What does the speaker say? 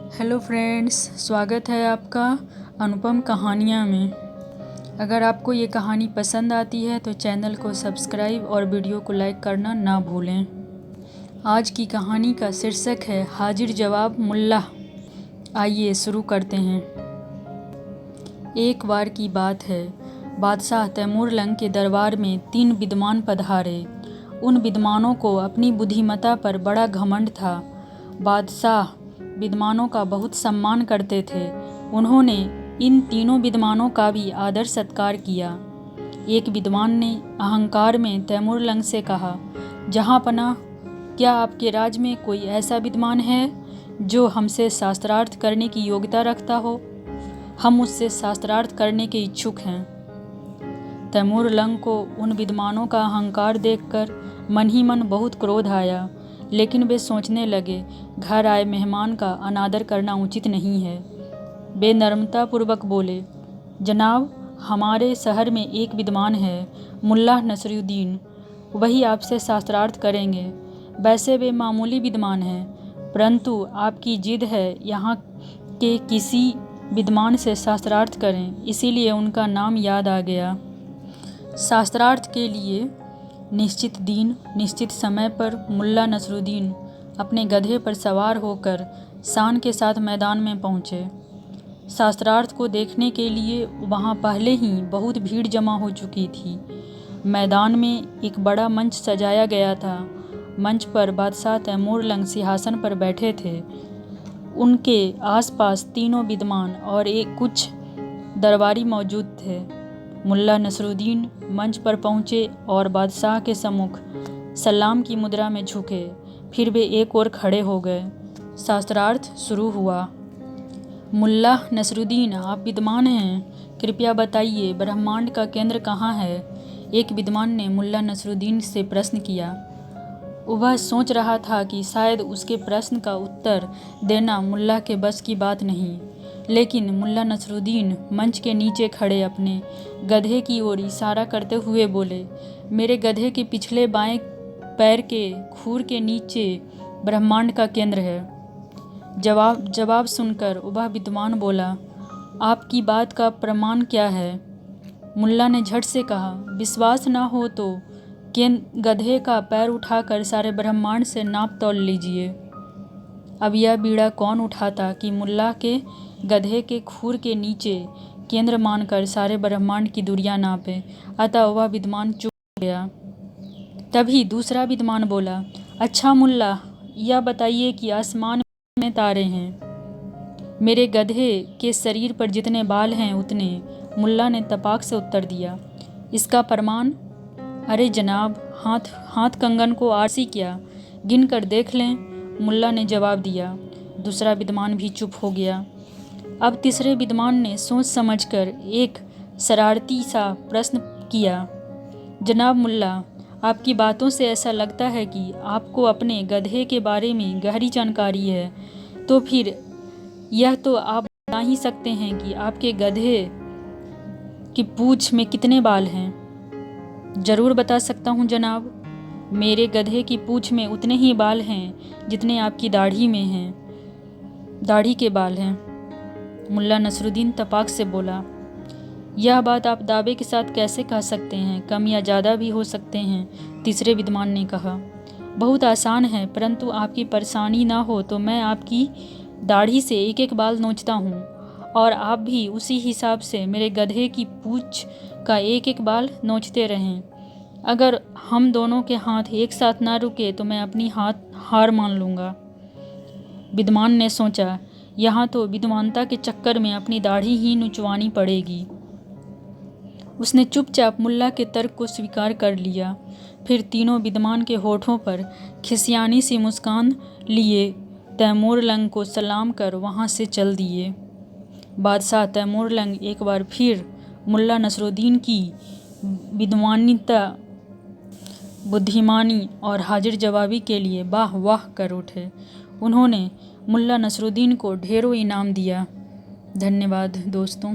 Hello friends, स्वागत है आपका अनुपम कहानियाँ में। अगर आपको ये कहानी पसंद आती है तो चैनल को सब्सक्राइब और वीडियो को लाइक करना ना भूलें। आज की कहानी का शीर्षक है हाजिर जवाब मुल्ला। आइए शुरू करते हैं। एक बार की बात है, बादशाह तैमूरलंग के दरबार में 3 विद्वान पधारे। उन विद्वानों को अपनी बुद्धिमत्ता पर बड़ा घमंड था। बादशाह विद्वानों का बहुत सम्मान करते थे। उन्होंने इन तीनों विद्वानों का भी आदर सत्कार किया। एक विद्वान ने अहंकार में तैमूरलंग से कहा, जहाँपनाह, क्या आपके राज्य में कोई ऐसा विद्वान है जो हमसे शास्त्रार्थ करने की योग्यता रखता हो? हम उससे शास्त्रार्थ करने के इच्छुक हैं। तैमूरलंग को उन विद्वानों का अहंकार देखकर मन ही मन बहुत क्रोध आया, लेकिन वे सोचने लगे, घर आए मेहमान का अनादर करना उचित नहीं है। वे नम्रतापूर्वक बोले, जनाब, हमारे शहर में एक विद्वान है, मुल्ला नसरुद्दीन। वही आपसे शास्त्रार्थ करेंगे। वैसे वे मामूली विद्वान हैं, परंतु आपकी जिद है यहाँ के किसी विद्वान से शास्त्रार्थ करें, इसीलिए उनका नाम याद आ गया। शास्त्रार्थ के लिए निश्चित दिन निश्चित समय पर मुल्ला नसरुद्दीन अपने गधे पर सवार होकर शान के साथ मैदान में पहुँचे। शास्त्रार्थ को देखने के लिए वहाँ पहले ही बहुत भीड़ जमा हो चुकी थी। मैदान में एक बड़ा मंच सजाया गया था। मंच पर बादशाह तैमूरलंग सिंहासन पर बैठे थे। उनके आसपास तीनों विद्वान और कुछ दरबारी मौजूद थे। मुल्ला नसरुद्दीन मंच पर पहुँचे और बादशाह के सम्मुख सलाम की मुद्रा में झुके। फिर वे एक ओर खड़े हो गए। शास्त्रार्थ शुरू हुआ। मुल्ला नसरुद्दीन, आप विद्वान हैं, कृपया बताइए, ब्रह्मांड का केंद्र कहाँ है? एक विद्वान ने मुल्ला नसरुद्दीन से प्रश्न किया। वह सोच रहा था कि शायद उसके प्रश्न का उत्तर देना मुल्ला के बस की बात नहीं, लेकिन मुल्ला नसरुद्दीन मंच के नीचे खड़े अपने गधे की ओर इशारा करते हुए बोले, मेरे गधे के पिछले बाएं पैर के खुर के नीचे ब्रह्मांड का केंद्र है। जवाब सुनकर वह विद्वान बोला, आपकी बात का प्रमाण क्या है? मुल्ला ने झट से कहा, विश्वास ना हो तो गधे का पैर उठाकर सारे ब्रह्मांड से नाप तौल लीजिए। अब यह बीड़ा कौन उठाता कि मुल्ला के गधे के खुर के नीचे केंद्र मानकर सारे ब्रह्मांड की दूरियां नापे। अतः वह विद्वान चुप हो गया। तभी दूसरा विद्वान बोला, अच्छा मुल्ला, यह बताइए कि आसमान में तारे हैं। मेरे गधे के शरीर पर जितने बाल हैं उतने। मुल्ला ने तपाक से उत्तर दिया। इसका प्रमाण? अरे जनाब, हाथ कंगन को आरसी क्या, गिन कर देख लें, मुल्ला ने जवाब दिया। दूसरा विद्वान भी चुप हो गया। अब तीसरे विद्वान ने सोच समझकर एक शरारती सा प्रश्न किया, जनाब मुल्ला, आपकी बातों से ऐसा लगता है कि आपको अपने गधे के बारे में गहरी जानकारी है। तो फिर यह तो आप बता ही सकते हैं कि आपके गधे की पूंछ में कितने बाल हैं? जरूर बता सकता हूँ जनाब। मेरे गधे की पूंछ में उतने ही बाल हैं जितने आपकी दाढ़ी में हैं, दाढ़ी के बाल हैं। मुल्ला नसरुद्दीन तपाक से बोला, यह बात आप दावे के साथ कैसे कह सकते हैं? कम या ज़्यादा भी हो सकते हैं। तीसरे विद्वान ने कहा, बहुत आसान है, परंतु आपकी परेशानी ना हो तो मैं आपकी दाढ़ी से एक एक बाल नोचता हूँ और आप भी उसी हिसाब से मेरे गधे की पूंछ का एक एक बाल नोचते रहें। अगर हम दोनों के हाथ एक साथ ना रुके तो मैं अपनी हार मान लूँगा। विद्वान ने सोचा, यहाँ तो विद्वानता के चक्कर में अपनी दाढ़ी ही नुचवानी पड़ेगी। उसने चुपचाप मुल्ला के तर्क को स्वीकार कर लिया। फिर तीनों विद्वान के होठों पर खिसियानी सी मुस्कान लिए तैमूरलंग को सलाम कर वहाँ से चल दिए। बादशाह तैमूरलंग एक बार फिर मुल्ला नसरुद्दीन की विद्वानिता, बुद्धिमानी और हाजिर जवाबी के लिए वाह वाह कर उठे। उन्होंने मुल्ला नसरुद्दीन को ढेरों इनाम दिया। धन्यवाद दोस्तों।